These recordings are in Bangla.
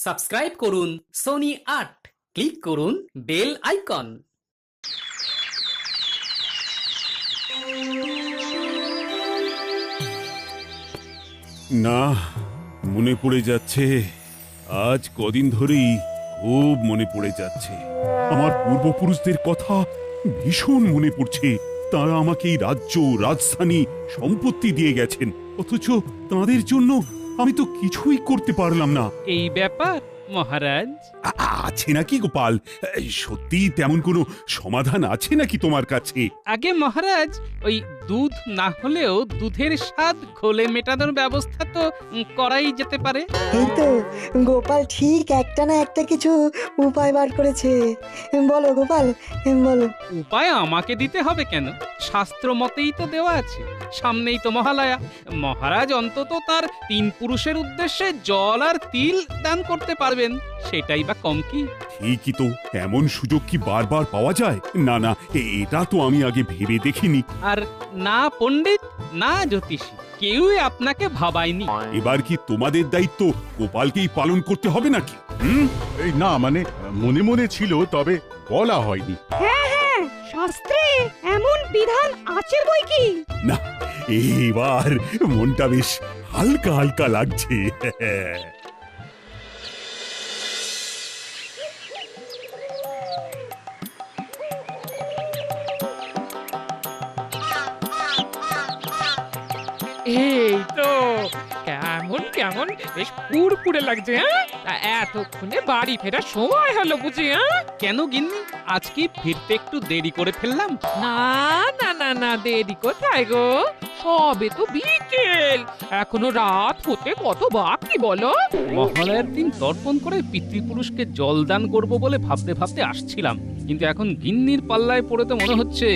সাবস্ক্রাইব করুন সোনি ৮, ক্লিক করুন বেল আইকন। না, মনে পড়ে যাচ্ছে। আজ কদিন ধরেই খুব মনে পড়ে যাচ্ছে। আমার পূর্বপুরুষদের কথা ভীষণ মনে পড়ছে। তারা আমাকে এই রাজ্য, রাজধানী, সম্পত্তি দিয়ে গেছেন, অথচ তাদের জন্য আমি তো কিছুই করতে পারলাম না। এই ব্যাপার মহারাজ। আছে নাকি গোপাল? সত্যি তেমন কোনো সমাধান আছে নাকি তোমার কাছে? আগে মহারাজ, ওই দুধ না হলেও দুধের স্বাদ ঘোলে মেটানোর ব্যবস্থা তো করাই যেতে পারে। এই তো গোপাল ঠিক একটা না একটা কিছু উপায় বার করেছে। বলো গোপাল, বলো। উপায় আমাকে দিতে হবে কেন? শাস্ত্র মতেই তো দেওয়া আছে। সামনেই তো মহালয়া। মহারাজ অন্তত তার ৩ পুরুষের উদ্দেশ্যে জল আর তিল দান করতে পারবেন, সেটাই বা কম কি? ঠিকই তো, এমন সুযোগ কি বারবার পাওয়া যায়? না না, এটা তো আমি আগে ভেবে দেখিনি। আর না পণ্ডিত, না জ্যোতিষী, কেউই আপনাকে ভাবায়নি। এবার কি তোমাদের দায়িত্ব গোপালকেই পালন করতে হবে নাকি? এই না, মানে মনে মনে ছিল, তবে বলা হয়নি। শাস্ত্রে এমন বিধান আছে বই কি? না, এবার মনটা বেশ হালকা হালকা লাগছে। এই তো কেমন কেমন বেশ পুরপুরে লাগছে। এতক্ষণে বাড়ি ফেরার সময় হলো বুঝি? কেন গিন্নি, আজ কি ফিরতে একটু দেরি করে ফেললাম? না না না না, দেরি কোথায় গো? সবে তো বিকেল, এখনো রাত হতে কত বাকি বলো? মহালয়ার দিন তর্পণ করে পিতৃপুরুষকে জল দান করবো বলে ভাবতে ভাবতে আসছিলাম, কিন্তু এখন গিন্নির পাল্লায় পড়ে তো মনে হচ্ছে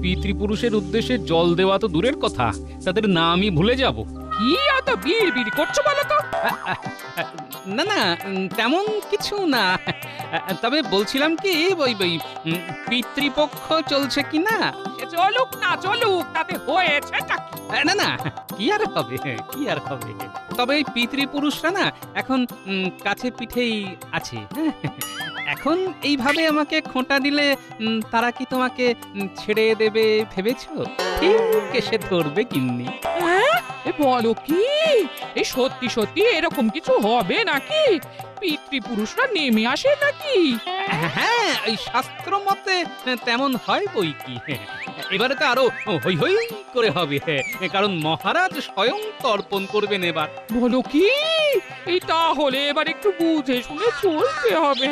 পিতৃপুরুষের উদ্দেশ্যে জল দেওয়া তো দূরের কথা, তাদের নামই ভুলে যাব। কি এত বিড় করছো বলো তো? না না, তেমন কিছু না। তবে বলছিলাম কি, ওই পিতৃপক্ষ চলছে কি না? চলুক না চলুক, তাতে হয়েছে কি? না না, কি আর হবে, কি আর হবে। তবে এই পিতৃপুরুষরা না এখন কাছে পিঠেই আছে। এখন এইভাবে আমাকে খোঁটা দিলে তারা কি তোমাকে ছেড়ে দেবে ভেবেছো? ঠিক এসে ধরবে গিন্নি। বলো কি? এই সত্যি সত্যি এরকম কিছু হবে নাকি? পিতৃপুরুষরা নেমে আসে নাকি? হ্যাঁ, ওই শাস্ত্র মতে তেমন হয় বই কি। এবারে তো আরো হই হই করে হবে, কারণ মহারাজ স্বয়ং তর্পণ করবেন এবার। বলো কি? এই তাহলে এবার একটু বুঝে শুনে চলতে হবে।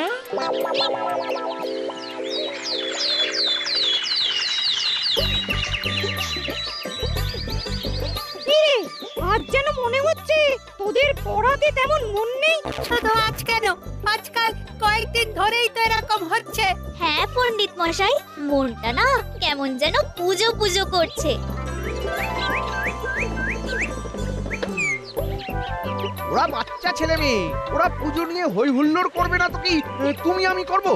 আজ যেন মনে হচ্ছে তোদের পড়াতে তেমন মন নেই। শুধু আজ কেন, আজকাল কয়েকদিন ধরেই তো এরকম হচ্ছে। হ্যাঁ পণ্ডিত মশাই, মনটা না কেমন যেন পুজো পুজো করছে। ওরা বাচ্চা ছেলে মেয়ে, ওরা পুজো নিয়ে হই হুল্লোড় করবে না তো কি তুমি আমি করব?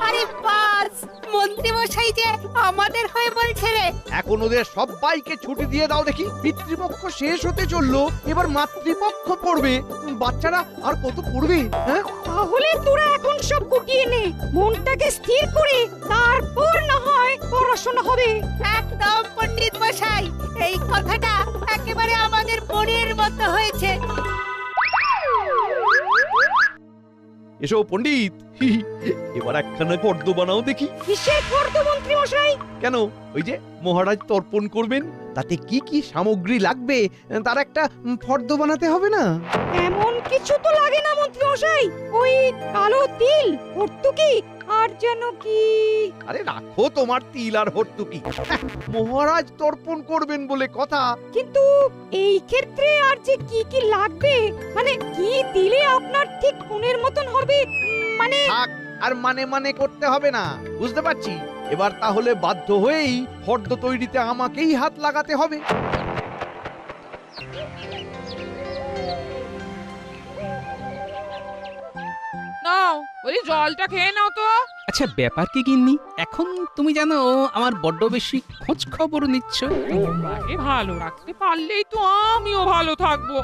আরে বাস, মন্ত্রী মশাই যে আমাদের হয়ে বলছে রে। এখন ওদের সবাইকে ছুটি দিয়ে দাও দেখি। পিতৃপক্ষ শেষ হতে চললো, এবার মাতৃপক্ষ পড়বে। বাচ্চারা আর কত পড়বে? হ্যাঁ, তাহলে তোরা এখন সব গুটিয়ে নে, মনটাকে স্থির করে তারপর না হয় পড়াশোনা হবে। একদম পণ্ডিত মশাই, এই কথাটা একেবারে আমাদের মনের মতো হয়েছে। এসো পণ্ডিত, এবার একখানা ফর্দ বানাও দেখি। কিসের ফর্দ মন্ত্রী মশাই? কেন, ওই যে মহারাজ তর্পণ করবেন, তাতে কি কি সামগ্রী লাগবে তার একটা ফর্দ বানাতে হবে না? এমন কিছু তো লাগে না মন্ত্রী মশাই। ওই কালো তিল, হর্তুকি আর যেন কি। আরে রাখো তোমার তিল আর হর্তুকি, মহারাজ তর্পণ করবেন বলে কথা। কিন্তু এই ক্ষেত্রে আর যে কি কি লাগবে, মানে কি দিলে আপনার ঠিক মনের মতন হবে, মানে থাক, আর মানে মানে করতে হবে না, বুঝতে পারছি। এবার তাহলে বাধ্য হয়েই ফর্দ তৈরিতে আমাকেই হাত লাগাতে হবে। নাও, ওই জলটা খেয়ে নাও তো। আচ্ছা, ব্যাপার কি গিন্নি, এখন তুমি জানো আমার বড্ড বেশি খোঁজ খবর নিচ্ছ। তোমাকে ভালো রাখতে পারলেই তো আমিও ভালো থাকবো।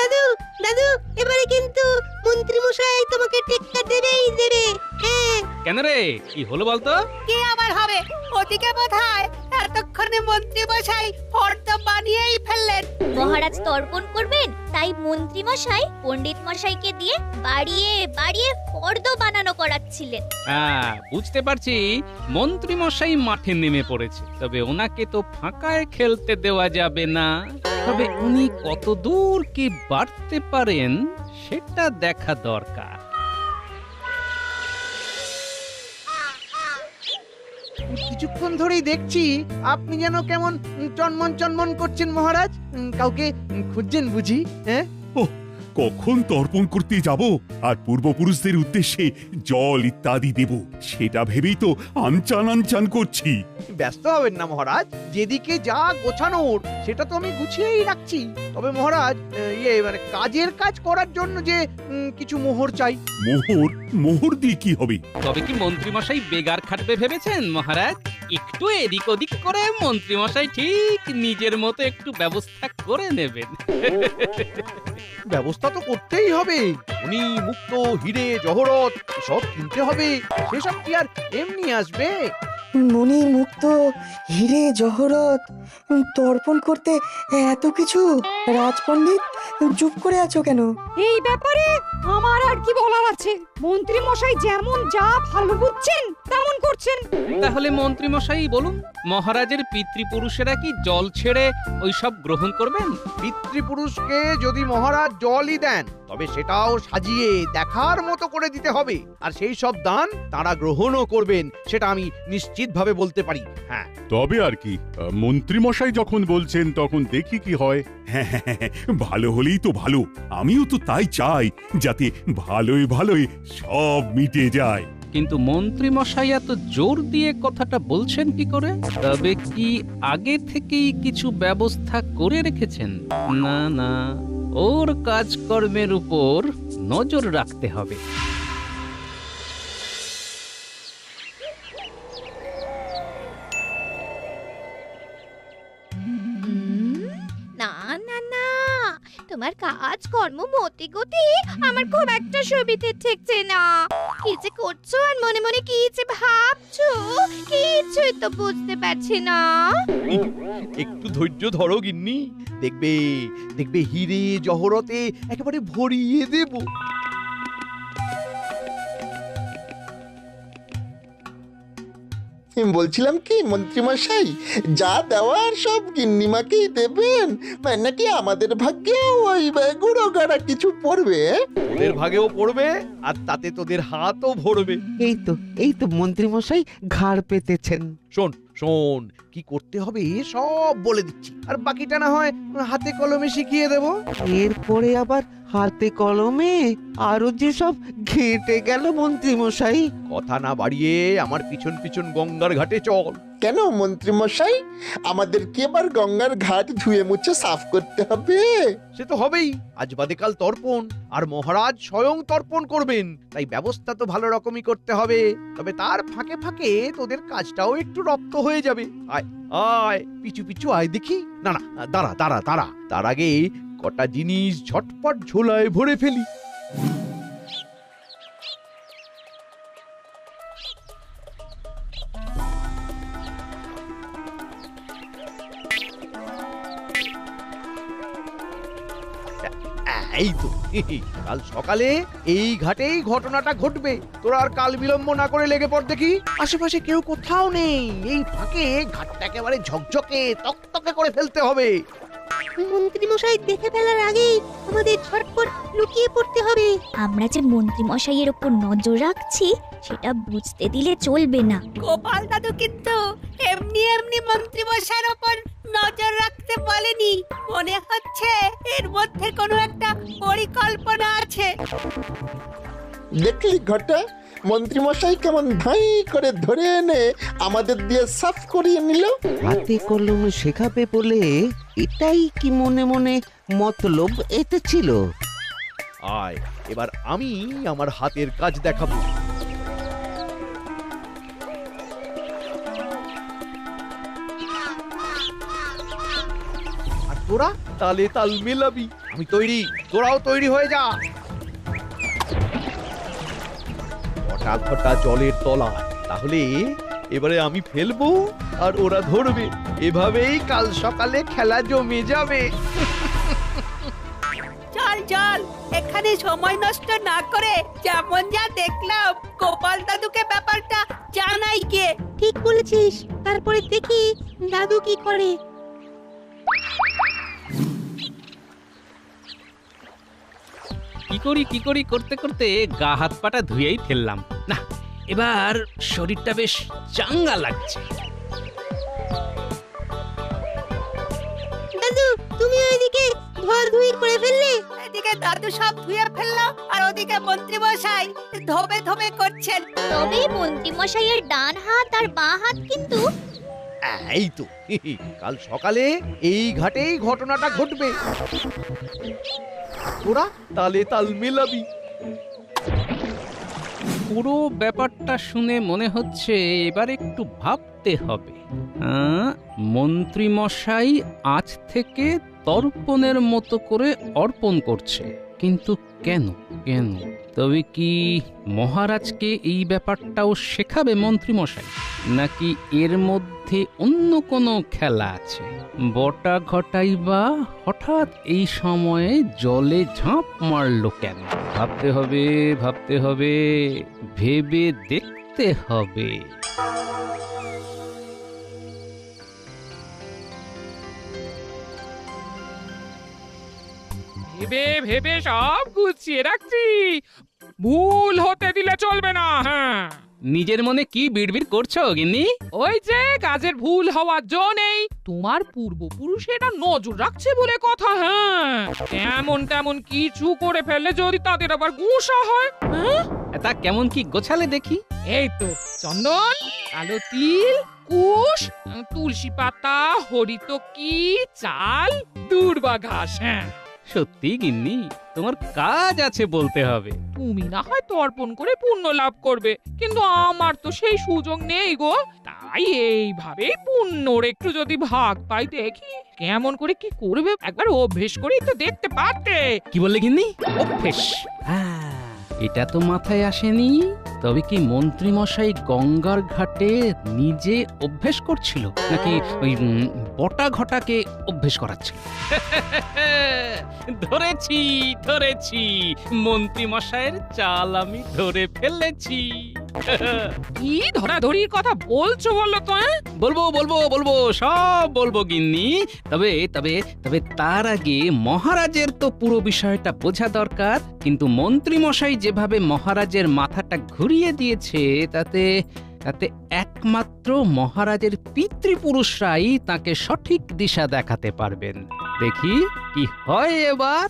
দাদু দাদু এবারে কিন্তু মন্ত্রী মশাই তোমাকে টেক্কা দেবেই দেবে। হ্যাঁ কেন রে কি হলো বলতো? কে আবার হবে? ওদিকে বোধহয় এতক্ষণে মন্ত্রী মশাই ফর্দ বানিয়েই ফেললেন। মহারাজ তর্পণ করবেন, তাই মন্ত্রী মশাই পণ্ডিত মশাইকে দিয়ে বাড়িয়ে বাড়িয়ে ফর্দ বানানো করাচ্ছিলেন। হ্যাঁ বুঝতে পারছি মন্ত্রী মশাই মাঠে নেমে পড়েছে, তবে ওনাকে তো ফাঁকায় খেলতে দেওয়া যাবে না। তবে উনি কত দূর কি বাড়তে পারেন সেটা দেখা দরকার। কিছুক্ষণ ধরেই দেখছি আপনি যেন কেমন চনমন চনমন করছেন মহারাজ। কাউকে খুঁজছেন বুঝি? হ্যাঁ কখন তর্পণ করতে যাব আর পূর্বপুরুষদের উদ্দেশ্যে জল ইত্যাদি দেব সেটা ভেবেই তো আনচান আনচান করছি। ব্যস্ত হবেন না মহারাজ, যেদিকে যা গোছানোর সেটা তো আমি গুছিয়েই রাখছি। তবে মহারাজ মানে কাজের কাজ করার জন্য যে কিছু মোহর চাই। মোহর? মোহর দিয়ে কি হবে? তবে কি মন্ত্রী মশাই বেগার খাটবে ভেবেছেন মহারাজ? একটু এদিক ওদিক করে মন্ত্রী মশাই ঠিক নিজের মতো একটু ব্যবস্থা করে নেবেন। ব্যবস্থা তো করতেই হবে। উনি মুক্ত, হিরে, জহরত সব কিনতে হবে। সেসব কি আর এমনি আসবে? মণি মুক্ত, হিরে জহরত তর্পণ করতে এত কিছু? রাজপণ্ডিত চুপ করে আছো কেন? এই ব্যাপারে আমার আর কি বলার আছে? মন্ত্রী মশাই যেমন যা ভালো বুঝছেন তেমন করছেন। তাহলে মন্ত্রী মশাই বলুন, মহারাজের পিতৃপুরুষেরা কি জল ছেড়ে ওই সব গ্রহণ করবেন? পিতৃপুরুষকে যদি মহারাজ জলই দেন তবে সেটাও সাজিয়ে দেখার মতো করে দিতে হবে। আর সেই সব দান তারা গ্রহণও করবেন, সেটা আমি নিশ্চিতভাবে বলতে পারি। হ্যাঁ তবে আর কি, মন্ত্রী মশাই যখন বলছেন তখন দেখি কি হয়। হ্যাঁ, ভালো হলেই তো ভালো। আমিও তো তাই চাই, যাতে ভালোই ভালোই সব মিটে যায়। কিন্তু মন্ত্রী মশাই এত জোর দিয়ে কথাটা বলছেন কি করে? তবে কি আগে থেকেই কিছু ব্যবস্থা করে রেখেছেন? না না, ওর কাজকর্মের উপর নজর রাখতে হবে। না না না, তোমার কাজ কর্ম মতি গতি আমার খুব একটা সুবিধে ঠেকছে না। কি যে করছো আর মনে মনে কি যে ভাবছো কিছুই তো বুঝতে পারছি না। একটু ধৈর্য ধরো গিন্নি, দেখবে দেখবে হিরে জহরতে একেবারে ভরিয়ে দেব। বলছিলাম কি মন্ত্রীমশাই, যা দেওয়ার সব গিন্নিমাকেই দেবেন, নাকি আমাদের ভাগ্যেও ওই গুঁড়ো গাড়া কিছু পড়বে? তোদের ভাগেও পড়বে আর তাতে তোদের হাতও ভরবে। এই তো মন্ত্রীমশাই ঘাড় পেতেছেন। শোন শোন, কি করতে হবে সব বলে দিচ্ছি, আর বাকিটা না হয় হাতে কলমে শিখিয়ে দেব। এরপরে আবার হাতে কলমে আরো যে সব ঘেঁটে গেল মন্ত্রীমশাই। কথা না বাড়িয়ে আমার পিছন পিছন গঙ্গার ঘাটে চল। কেন মন্ত্রীমশাই, আমাদের কি এবার গঙ্গার ঘাট ধুয়ে মুছে সাফ করতে হবে? সে তো হবেই, আজ বাদে কাল তর্পণ, আর মহারাজ স্বয়ং তর্পণ করবেন, তাই ব্যবস্থা তো ভালো রকমই করতে হবে। তবে তার ফাঁকে ফাঁকে তোদের কাজটাও একটু রপ্ত হয়ে যাবে। আয় আয়, পিছু পিছু আয় দেখি। না না, দাঁড়া দাঁড়া দাঁড়া, তার আগে কটা জিনিস ঝটপট ঝোলায় ভরে ফেলি। এই তো কাল সকালে এই ঘাটেই ঘটনাটা ঘটবে। তোরা আর কাল বিলম্ব না করে লেগে পড় দেখি। আশেপাশে কেউ কোথাও নেই, এই ফাঁকে ঘাটটা একেবারে ঝকঝকে তকতকে করে ফেলতে হবে। মন্ত্রী মশাই দেখে ফেলার আগেই আমাদের ঝটপট লুকিয়ে পড়তে হবে। আমরা যে মন্ত্রী মশাইয়ের উপর নজর রাখছি সেটা বুঝতে দিলে চলবে না। গোপাল দাদু কিন্তু এমনি এমনি মন্ত্রী মশাইয়ের ওপর নজর রাখতে বলেনি। মনে হচ্ছে এর মধ্যে কোনো একটা পরিকল্পনা আছে। দেখলি ঘটা, মন্ত্রীমশাই কেমন ধাই করে ধরে এনে আমাদের দিয়ে সাফ করিয়ে নিল। হাতে কলমে শেখাবে বলে এটাই কি মনে মনে মতলব এতে ছিল? আয়, এবার আমি আমার হাতের কাজ দেখাবো। আর তোরা তালে তাল মেলাবি। আমি তৈরি, তোরাও তৈরি হয়ে যা। ঘটা ঘটা জলের তলায়, তাহলে এবারে আমি ফেলবো আর ওরা ধরবে। এভাবেই কাল সকালে খেলা জমে যাবে। চল চল, এখানে সময় নষ্ট না করে যেমন যা দেখলাম গোপাল দাদুকে ব্যাপারটা জানাই কে। ঠিক বলেছিস, তারপরে দেখি দাদু কি করে। কি করি করতে করতে গা হাত পাটা ধুয়েই ফেললাম। না, এবার শরীরটা বেশ চাঙ্গা লাগছে। দাদু, তুমি ওইদিকে ধোয়াধুয়ি করে ফেললে? এদিকে দাদু সব ধুয়ে ফেললো আর ওদিকে মন্ত্রী মশাই ধোবে ধোবে করছেন। তবে মন্ত্রী মশাইয়ের ডান হাত আর বাঁ হাত কিন্তু এই তো কাল সকালে এই ঘাটেই ঘটনাটা ঘটবে। তোরা তালে তাল মেলাবি। পুরো ব্যাপারটা শুনে মনে হচ্ছে এবার একটু ভাবতে হবে। মন্ত্রী মশাই আজ থেকে তর্পণের মতো করে অর্পণ করছে, কিন্তু কেন কেন? তবে কি মহারাজকে এই ব্যাপারটাও শেখাবে মন্ত্রী মশাই, নাকি এর মধ্যে অন্য কোনো খেলা আছে? বটা ঘটাই বা হঠাৎ এই সময়ে জলে ঝাঁপ মারলো কেন? ভাবতে হবে, ভেবে দেখতে হবে। ভেবে ভেবে সব গুছিয়ে রাখছি, ভুল হতে দিলে চলবে না। হ্যাঁ, নিজের মনে কি বিড়বিড় করছো গিন্নি? ওই যে কাজের ভুল হওয়ার জো নেই, তোমার পূর্বপুরুষেরা নজর রাখছে বলে কথা। হ্যাঁ, এমন তেমন কিছু করে ফেললে যদি তাদের আবার গুসা হয়। হ্যাঁ, তা কেমন কি গোছালে দেখি? এই তো চন্দন, কালো তিল, কুশ, তুলসী পাতা, হরিতকি, চাল, দূর্বা ঘাস। হ্যাঁ, সত্যি গিন্নি, তোমার কাজ আছে বলতে হবে। তুমি না হয় তর্পণ করে পুণ্য লাভ করবে, কিন্তু আমার তো সেই সুযোগ নেই গো। তাই এইভাবেই পুণ্যর একটু যদি ভাগ পাই, দেখি কেমন করে কি করবে। একবার অভ্যেস করেই তো দেখতে পারতে। কি বললে গিন্নি? অভ্যেস? এটা তো মাথায় আসেনি। তবে কি মন্ত্রী মশাই গঙ্গার ঘাটে নিজে অভ্যেস করছিল, নাকি ওই বটা ঘটাকে অভ্যেস করাচ্ছিল? ধরেছি, মন্ত্রী মশাইয়ের চাল আমি ধরে ফেলেছি। কি ধরাধরির কথা বলছো বলো তো? বলবো, সব বলবো গিন্নি। তবে তার আগে মহারাজের তো পুরো বিষয়টা বোঝা দরকার। কিন্তু মন্ত্রী মশাই যেভাবে মহারাজের মাথাটা ঘুরিয়ে দিয়েছে, তাতে একমাত্র মহারাজের পিতৃপুরুষরাই তাকে সঠিক দিশা দেখাতে পারবেন। দেখি কি হয় এবার।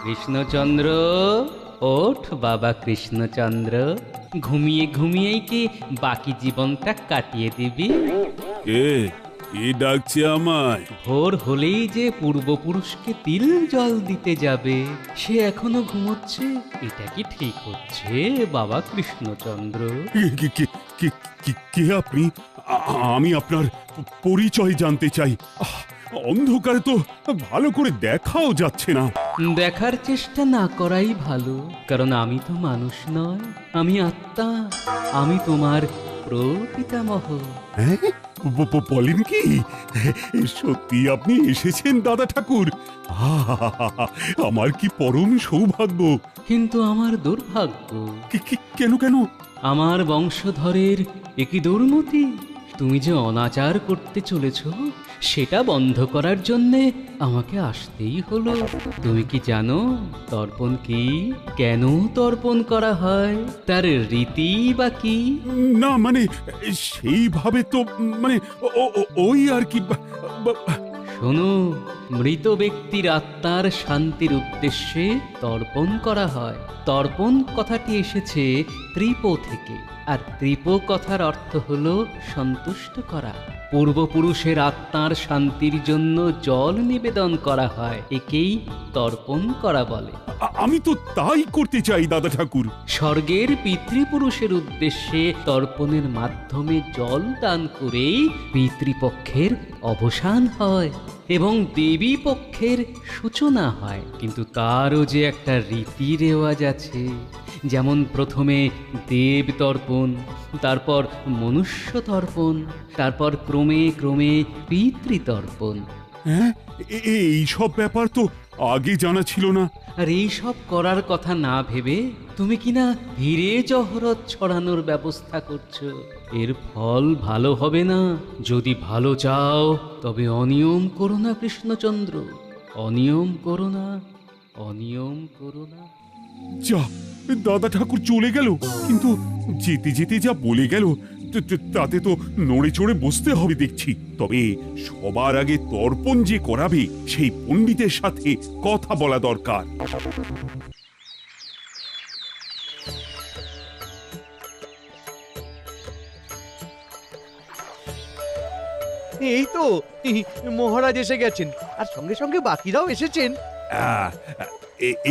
কৃষ্ণচন্দ্র, ওঠ বাবা কৃষ্ণচন্দ্র। ঘুমিয়েই কি বাকি জীবনটা কাটিয়ে দিবি? কে ডাকছে আমায়? ভোর হলেই যে পূর্বপুরুষকে তিল জল দিতে যাবে, সে এখনো ঘুমোচ্ছে। এটা কি ঠিক হচ্ছে বাবা কৃষ্ণচন্দ্র? কে আপনি? আমি আপনার পরিচয় জানতে চাই। অন্ধকারে তো ভালো করে দেখাও যাচ্ছে না। দেখার চেষ্টা না করাই ভালো, কারণ আমি তো মানুষ নয়, আমি আত্মা। আমি তোমার প্রপিতামহ। বলেন কি? সত্যি আপনি এসেছেন দাদা ঠাকুর? আমার কি পরম সৌভাগ্য। কিন্তু আমার দুর্ভাগ্য। কেন? আমার বংশধরের একই দুর্মতি। তুমি যে অনাচার করতে চলেছ, সেটা বন্ধ করার জন্যে আমাকে আসতেই হলো। তুমি কি জানো তর্পণ কি, কেন তর্পণ করা হয়, তার রীতি বা কি? না মানে সেইভাবে তো, মানে ওই আর কি। শোনো, মৃত ব্যক্তির আত্মার শান্তির উদ্দেশ্যে তর্পণ করা হয়। তর্পণ কথাটি এসেছে ত্রিপ থেকে, আর ত্রিপ কথার অর্থ হলো সন্তুষ্ট করা। পূর্বপুরুষের আত্মার শান্তির জন্য জল নিবেদন করা হয়, একেই তর্পণ করা বলে। আমি তো তাই করতে চাই দাদা ঠাকুর। স্বর্গের পিতৃপুরুষের উদ্দেশ্যে তর্পণের মাধ্যমে জল দান করেই পিতৃপক্ষের অবসান হয় এবং দেবী পক্ষের সূচনা হয়। কিন্তু তারও যে একটা রীতি রেওয়াজ আছে, যেমন প্রথমে দেব তর্পণ, তারপর মনুষ্য তর্পণ, তারপর ক্রমে ক্রমে পিতৃতর্পণ। হ্যাঁ, এই সব ব্যাপার তো আগে জানা ছিল না। আর এই সব করার কথা না ভেবে তুমি কিনা হিরে জহরত ছড়ানোর ব্যবস্থা করছো। এর ফল ভালো হবে না। যদি ভালো চাও তবে অনিয়ম করো না কৃষ্ণচন্দ্র, অনিয়ম করো না, অনিয়ম করো না। যা, দাদা ঠাকুর চলে গেল, কিন্তু যেতে যেতে যা বলে গেল তাতে তো নড়ে চড়ে বসতে হবে দেখছি। তবে সবার আগে তর্পণ যে করাবে সেই পণ্ডিতের সাথে কথা বলা দরকার। এই তো মহারাজ এসে গেছেন, আর সঙ্গে সঙ্গে বাকিরাও এসেছেন। আহ,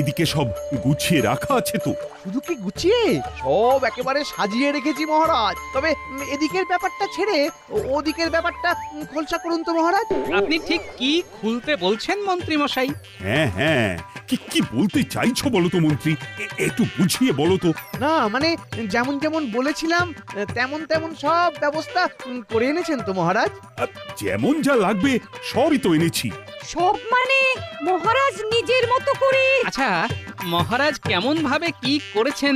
এদিকে সব গুছিয়ে রাখা আছে তো? শুধু কি গুছিয়ে, সব একেবারে সাজিয়ে রেখেছি মহারাজ। তবে এদিকের ব্যাপারটা ছেড়ে ওদিকের ব্যাপারটা খোলসা করুন তো মহারাজ। আপনি ঠিক কি খুলতে বলছেন মন্ত্রী মশাই? হ্যাঁ হ্যাঁ, কি বলতে চাইছো বলো তো মন্ত্রী, একটু বুঝিয়ে বলো তো। না মানে যেমন যেমন বলেছিলাম তেমন তেমন সব ব্যবস্থা করে এনেছেন তো মহারাজ? যেমন যা লাগবে সবই তো এনেছি। সব মানে মহারাজ নিজের মতো করে। আচ্ছা, মহারাজ কেমন ভাবে কি করেছেন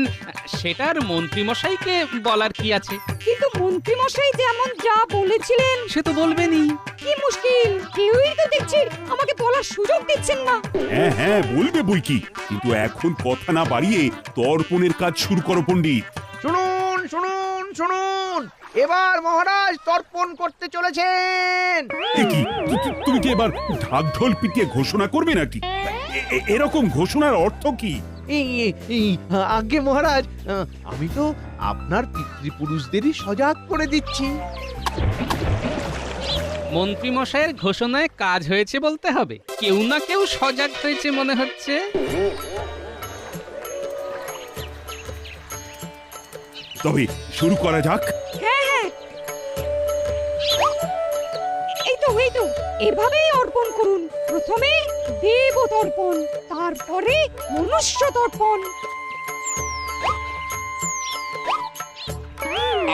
সেটার মন্ত্রী মশাইকে বলার কি আছে? কিন্তু মন্ত্রী মশাই যেমন যা বলেছিলেন সে তো বলবেনই। কি মুশকিল, কেউই তো দেখছি আমাকে বলার সুযোগ দিচ্ছেন না। হ্যাঁ হ্যাঁ, বলবে বই কি, কিন্তু এখন কথা না বাড়িয়ে তর্পণের কাজ শুরু করো পণ্ডিত। শুনুন শুনুন শুনুন, এবার মহারাজ তর্পণ করতে চলেছেন। কি তুমি কি এবার ঢাক ঢোল পিটিয়ে ঘোষণা করবে নাকি? এরকম ঘোষণার অর্থ কি? আগে মহারাজ, আমি তো আপনার পিতৃপুরুষদেরই সজাগ করে দিচ্ছি। মন্ত্রী মশাইয়ের ঘোষণায় কাজ হয়েছে বলতে হবে, কেউ না কেউ সজাগ হয়েছে মনে হচ্ছে। তবে শুরু করা যাক। হ্যাঁ হ্যাঁ, এই তো এভাবেই অর্পণ করুন। প্রথমে দেব তর্পণ, তারপরে মনুষ্য তর্পণ।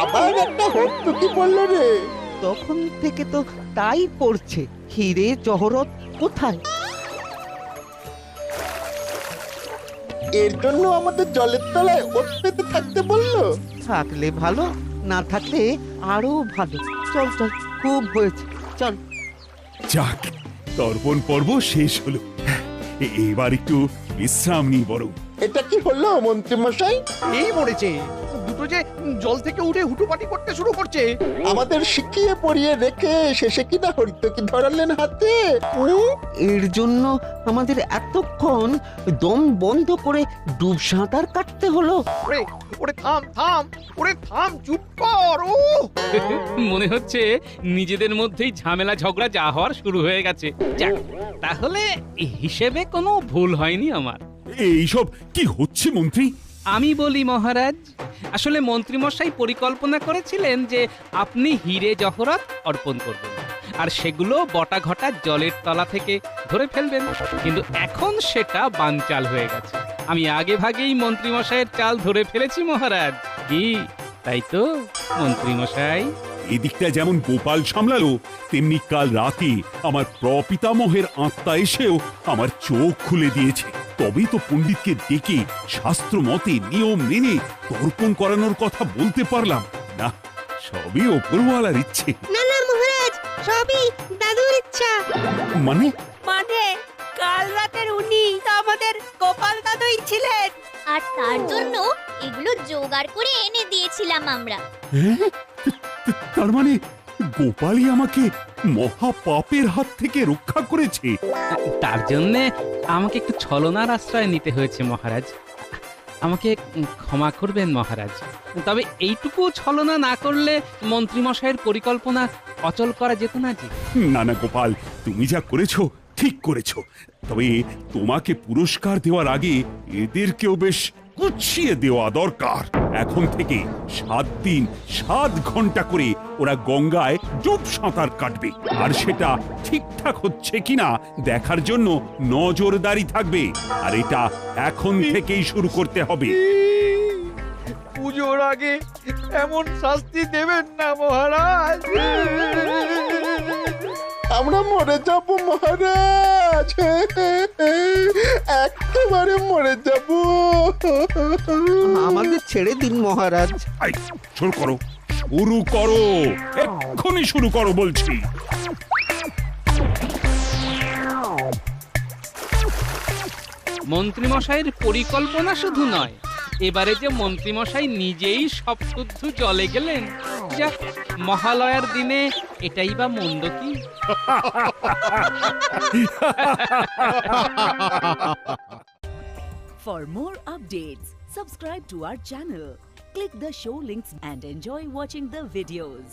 আবার একটা হত্যি বললো রে। তখন থেকে তো তাই পড়ছে, হিরে জহরত কোথায়? এর জন্য আমাদের জলের তলায় ওত পেতে থাকতে বললো। থাকলে ভালো, না থাকলে আরো ভালো। চল চল, খুব হয়েছে, চল। যাক, তর্পণ পর্ব শেষ হলো। এবার একটু বিশ্রাম নিই বরং। এটা কি হলো মন্ত্রী মশাই? এই মরেছে, দুটো যে জল থেকে উঠে হুটুপাটি করতে শুরু করছে। আমাদের শিখিয়ে পড়িয়ে রেখে শেষে কিনা হরিতকি ধরালেন হাতে। এর জন্য আমাদের এতক্ষণ দম বন্ধ করে ডুব সাঁতার কাটতে হলো। ওরে ওরে থাম থাম, ওরে থাম, চুপ কর। ও মনে হচ্ছে নিজেদের মধ্যেই ঝামেলা ঝগড়া যা হওয়ার শুরু হয়ে গেছে। যাক, তাহলে হিসেবে কোনো ভুল হয়নি আমার। এইসব কি হচ্ছে মন্ত্রী? আমি বলি মহারাজ, আসলে মন্ত্রী মশাই পরিকল্পনা করেছিলেন যে আপনি হিরে জহরত অর্পণ করবেন আর সেগুলো বটা ঘটা জলের তলা থেকে ধরে ফেলবেন, কিন্তু এখন সেটা বানচাল হয়ে গেছে। আমি আগে ভাগেই মন্ত্রী মশাইয়ের চাল ধরে ফেলেছি মহারাজ। কি তাই তো মন্ত্রী মশাই? এদিকটা যেমন গোপাল সামলালো, তেমনি কাল রাতে আমার প্রপিতামহের আত্মা এসেও আমার চোখ খুলে দিয়েছে। তবেই তো পণ্ডিতকে ডেকে শাস্ত্র মতে নিয়ম মেনে তর্পণ করানোর কথা বলতে পারলাম। না, সবই ওপরওয়ালার ইচ্ছে। না না মহারাজ, সবই দাদুর ইচ্ছা। মানে মানে কাল রাতের উনি আমাদের গোপাল দাদুই ছিলেন, আর তার জন্য এগুলো জোগাড় করে এনে দিয়েছিলাম আমরা। হ্যাঁ? তার মানে গোপালই আমাকে মহা পাপের হাত থেকে রক্ষা করেছে। তার জন্যে আমাকে একটু ছলনার আশ্রয় নিতে হয়েছে মহারাজ। আমাকে ক্ষমা করবেন মহারাজ, তবে এইটুকু ছলনা না করলে মন্ত্রীমশাইয়ের পরিকল্পনা অচল করা যেত না যে। না না গোপাল, তুমি যা করেছো ঠিক করেছো, তবে তোমাকে পুরস্কার দেওয়ার আগে এদেরকেও বেশ গুছিয়ে দেওয়া দরকার। এখন থেকে 7 দিন 7 ঘন্টা করে ওরা গঙ্গায় ডুব সাঁতার কাটবে, আর সেটা ঠিকঠাক হচ্ছে কিনা দেখার জন্য নজরদারি থাকবে। আর এটা এখন থেকেই শুরু করতে হবে। পুজোর আগে এমন শাস্তি দেবেন না মহারাজ। আমরা মরে যাব মহারাজ, একেবারে মরে যাব। আমাদের ছেড়ে দিন মহারাজ। আই, শুরু করো, শুরু করো, এক্ষুনি শুরু করো বলছি। মন্ত্রীমশাইয়ের পরিকল্পনা শুধু নয়, এবারে যে মন্ত্রীমশাই নিজেই সব শুদ্ধ জলে গেলেন, যাক, মহালয়ার দিনে এটাই বা মন্দ কি। For more updates, subscribe to our channel, click the show links and enjoy watching the videos.